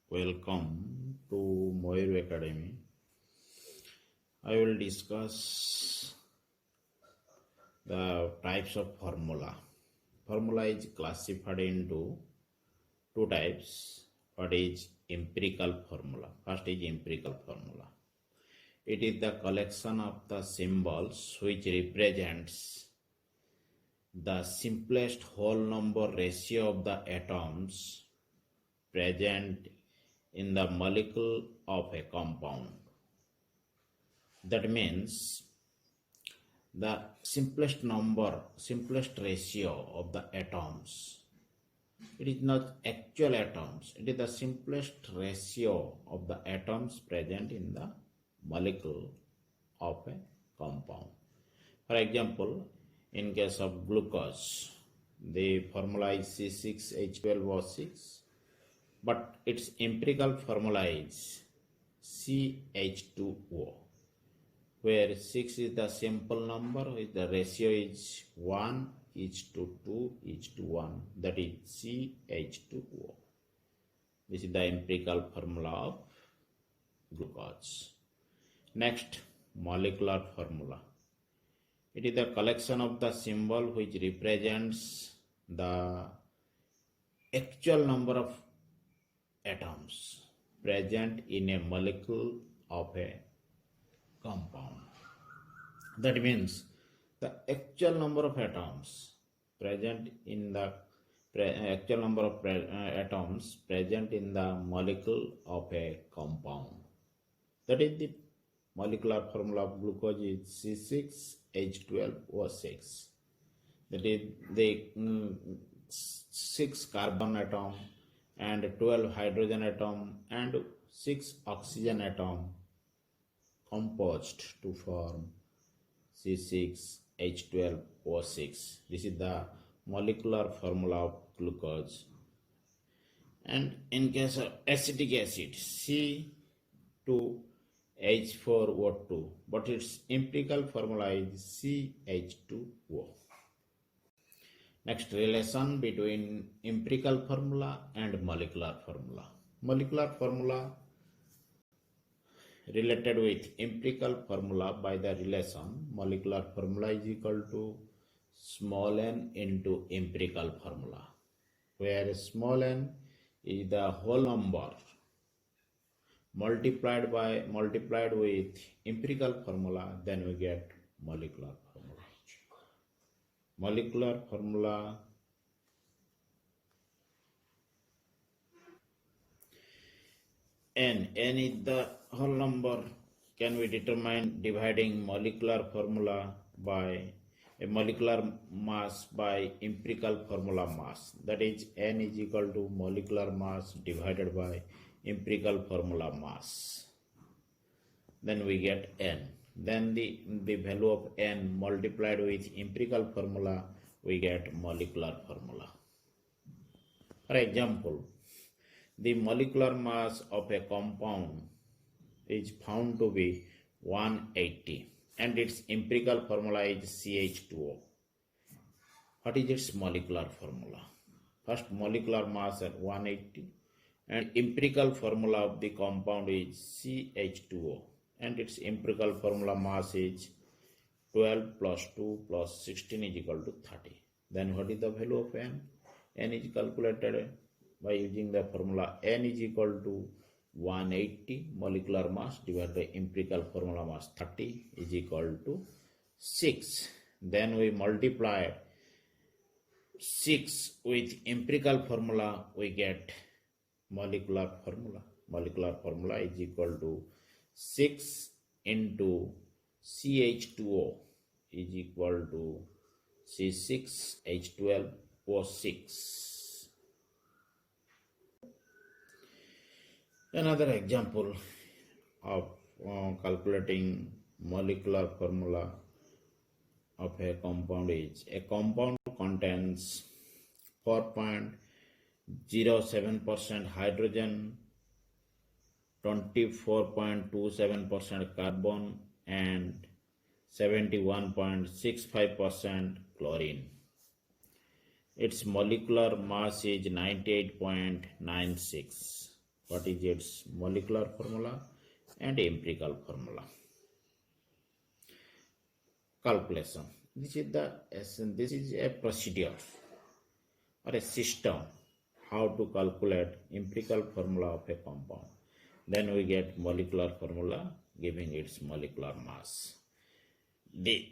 Welcome to Mayur Academy. I will discuss the types of formula. Formula is classified into two types. What is empirical formula? First is empirical formula. It is the collection of the symbols which represents the simplest whole number ratio of the atoms present in the molecule of a compound. That means the simplest ratio of the atoms. It is not actual atoms, it is the simplest ratio of the atoms present in the molecule of a compound. For example, in case of glucose, the formula is C6H12O6, but its empirical formula is CH2O, where 6 is the simple number, the ratio is 1:2:1, that is CH2O. This is the empirical formula of glucose. Next, molecular formula. It is the collection of the symbol which represents the actual number of atoms present in a molecule of a compound. That means the actual number of atoms present in the atoms present in the molecule of a compound. That is the molecular formula of glucose is C6H12O6. That is the 6 carbon atom and 12 hydrogen atom and 6 oxygen atom composed to form C6H12O6. This is the molecular formula of glucose. And in case of acetic acid, C2H4O2, but its empirical formula is CH2O. Next, relation between empirical formula and molecular formula. Molecular formula related with empirical formula by the relation molecular formula is equal to small n into empirical formula, where small n is the whole number multiplied with empirical formula, then we get molecular formula. Molecular formula n is the whole number can be determined dividing molecular formula by a molecular mass by empirical formula mass. That is, n is equal to molecular mass divided by empirical formula mass. Then we get n. Then the value of n multiplied with empirical formula, we get molecular formula. For example, the molecular mass of a compound is found to be 180 and its empirical formula is CH2O. What is its molecular formula? First, molecular mass at 180 and empirical formula of the compound is CH2O, and its empirical formula mass is 12 plus 2 plus 16 is equal to 30. Then what is the value of n? N is calculated by using the formula n is equal to 180 molecular mass divided by empirical formula mass 30 is equal to 6. Then we multiply 6 with empirical formula, we get molecular formula. Molecular formula is equal to 6 into CH2O is equal to C6H12O6. Another example of calculating molecular formula of a compound is a compound contains 4.07% hydrogen, 24.27% carbon and 71.65% chlorine. Its molecular mass is 98.96. what is its molecular formula and empirical formula. Calculation. This is a procedure or a system how to calculate empirical formula of a compound. Then we get molecular formula giving its molecular mass. The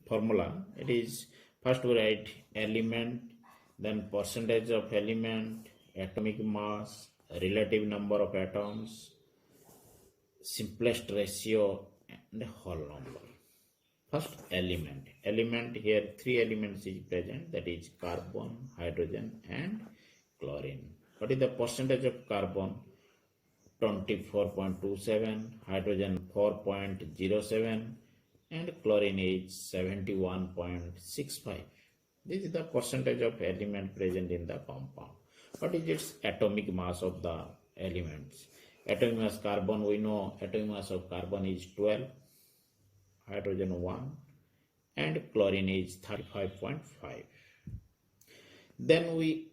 formula, it is first we write element, then percentage of element, atomic mass, relative number of atoms, simplest ratio, and whole number. First element here 3 elements is present, that is carbon, hydrogen and chlorine. What is the percentage of carbon? 24.27, hydrogen 4.07 and chlorine is 71.65. This is the percentage of element present in the compound. What is its atomic mass of the elements? Atomic mass carbon, we know atomic mass of carbon is 12, hydrogen 1 and chlorine is 35.5. Then we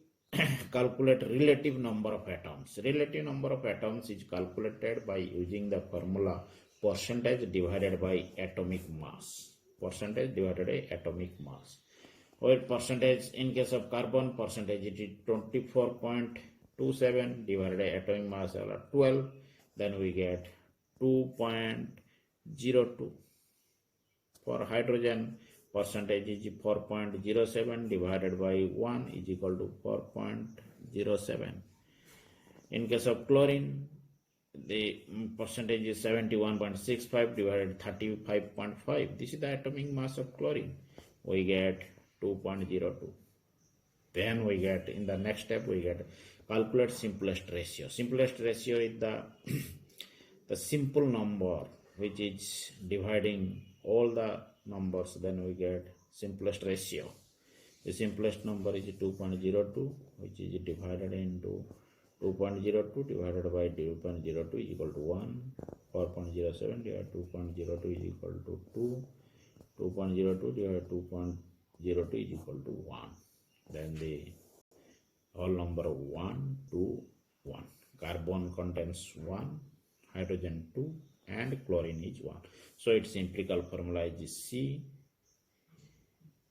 calculate relative number of atoms. Relative number of atoms is calculated by using the formula percentage divided by atomic mass. Percentage divided by atomic mass. Where percentage in case of carbon, percentage it is 24.27 divided by atomic mass 12. Then we get 2.02. For hydrogen, percentage is 4.07 divided by 1 is equal to 4.07. In case of chlorine, the percentage is 71.65 divided 35.5. This is the atomic mass of chlorine. We get 2.02. Then we get, in the next step, we get calculate simplest ratio. Simplest ratio is the simple number which is dividing all the numbers. Then we get simplest ratio. The simplest number is 2.02, which is divided into 2.02 divided by 2.02 is equal to 1. 4.07 divided by 2.02 is equal to 2. 2.02 divided by 2.02 is equal to 1. Then the whole number 1, 2, 1. Carbon contains 1, hydrogen 2 and chlorine is 1. So its empirical formula is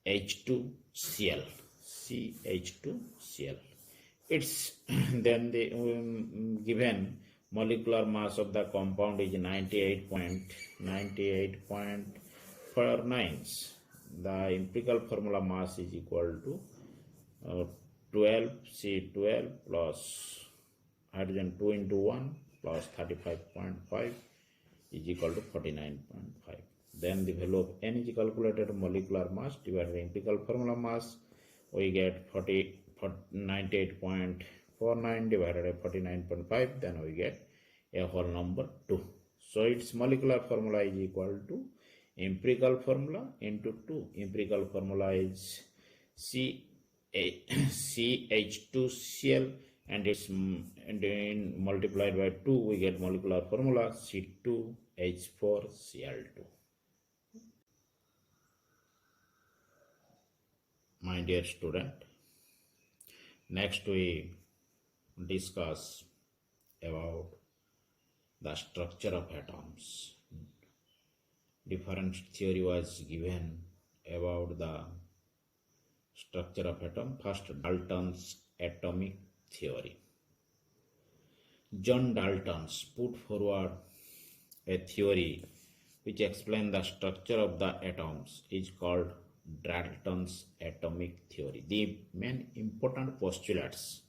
CH2Cl. CH2Cl. It's then the given molecular mass of the compound is 98.49. The empirical formula mass is equal to 12 C12 plus hydrogen 2 into 1 plus 35.5 is equal to 49.5. Then the value of N is calculated molecular mass divided by empirical formula mass. We get 98.49 divided by 49.5. Then we get a whole number 2. So its molecular formula is equal to empirical formula into 2. Empirical formula is CH2Cl and it's multiplied by 2. We get molecular formula C2H4Cl2. My dear student, next we discuss about the structure of atoms. Different theory was given about the structure of atom. First, Dalton's atomic theory. John Dalton put forward a theory which explains the structure of the atoms is called Dalton's atomic theory. The main important postulates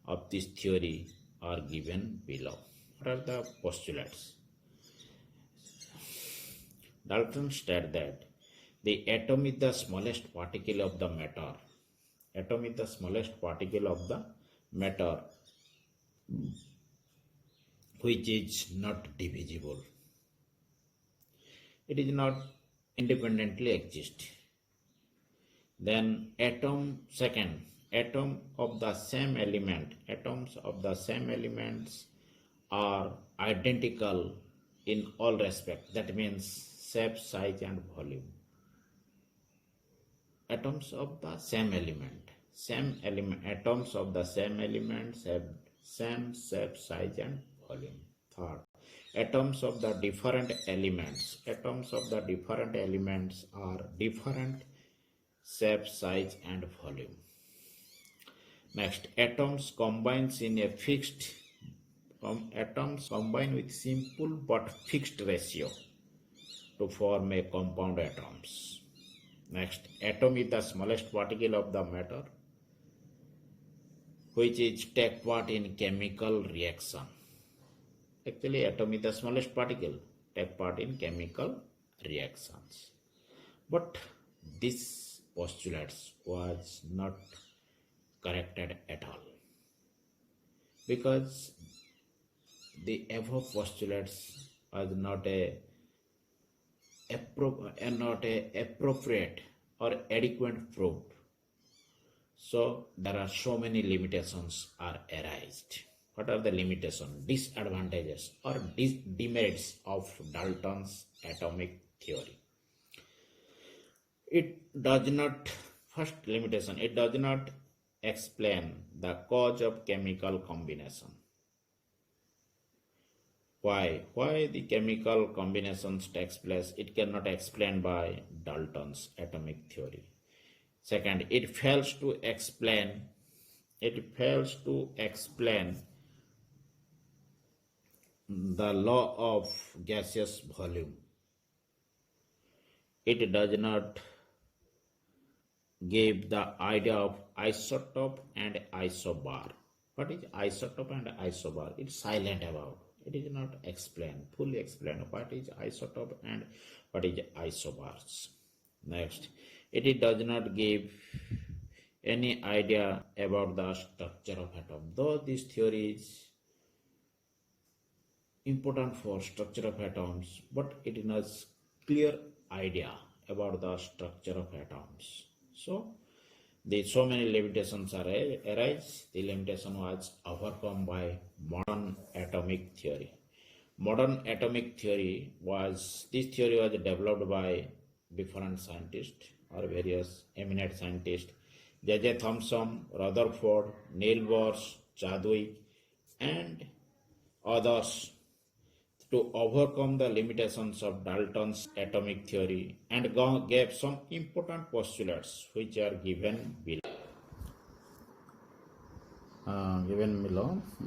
of this theory are given below. What are the postulates? Dalton stated that the atom is the smallest particle of the matter. Atom is the smallest particle of the matter which is not divisible. It is not independently exist. Then second, atom of the same element. Atoms of the same elements are identical in all respects. That means shape, size and volume. Atoms of the same element. Atoms of the same elements have same shape, size and volume. Third, atoms of the different elements. Atoms of the different elements are different shape, size and volume. Next, atoms combines in a fixed atoms combine with simple but fixed ratio to form a compound atoms. Next, atom is the smallest particle of the matter which is take part in chemical reaction. Actually, atom is the smallest particle take part in chemical reactions. But this postulates was not corrected at all, because the above postulates was not a appropriate or adequate proof. So there are so many limitations are arised. What are the limitations, disadvantages or demerits of Dalton's atomic theory? It does not, first limitation, it does not explain the cause of chemical combination. Why the chemical combinations takes place, it cannot explain by Dalton's atomic theory. Second, it fails to explain the law of gaseous volume. It does not give the idea of isotope and isobar. What is isotope and isobar? It's silent about. It is not fully explained what is isotope and what is isobars. Next, it does not give any idea about the structure of atom. Though this theory is important for structure of atoms, but it is not clear idea about the structure of atoms. So so many limitations arise. The limitation was overcome by modern atomic theory. Modern atomic theory was developed by different scientists or various eminent scientists: J.J. Thomson, Rutherford, Niels Bohr, Chadwick, and others, to overcome the limitations of Dalton's atomic theory, and gave some important postulates which are given below.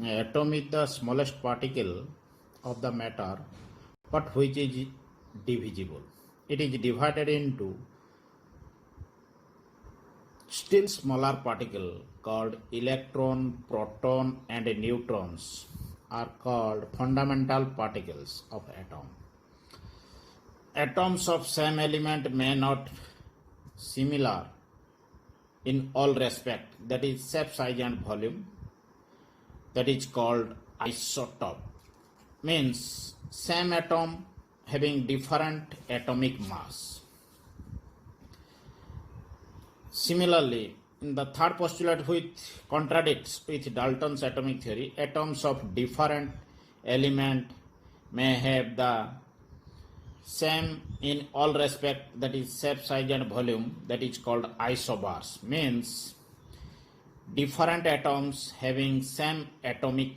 Atom is the smallest particle of the matter, but which is divisible. It is divided into still smaller particle called electron, proton, and neutrons are called fundamental particles of atom. Atoms of same element may not similar in all respect, that is shape, size and volume, that is called isotope. Means same atom having different atomic mass. Similarly, in the third postulate, which contradicts with Dalton's atomic theory, atoms of different element may have the same in all respect, that is shape, size and volume, that is called isobars. Means different atoms having same atomic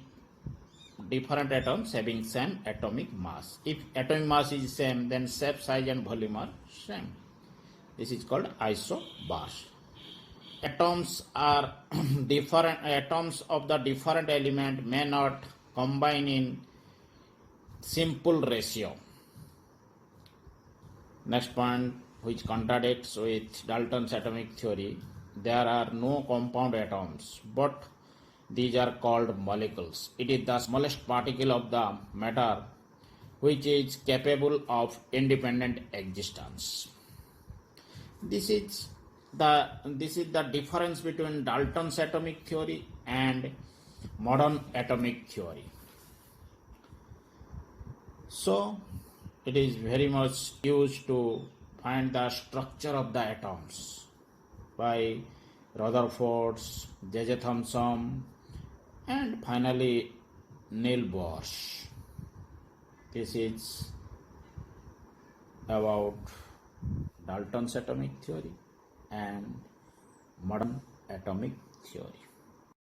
mass. If atomic mass is same, then shape, size and volume are same. This is called isobars. Atoms are different. Atoms of the different element may not combine in simple ratio. Next point, which contradicts with Dalton's atomic theory, there are no compound atoms, but these are called molecules. It is the smallest particle of the matter which is capable of independent existence. This is the difference between Dalton's atomic theory and modern atomic theory. So it is very much used to find the structure of the atoms by Rutherford, J.J. Thomson, and finally Niels Bohr. This is about Dalton's atomic theory and modern atomic theory.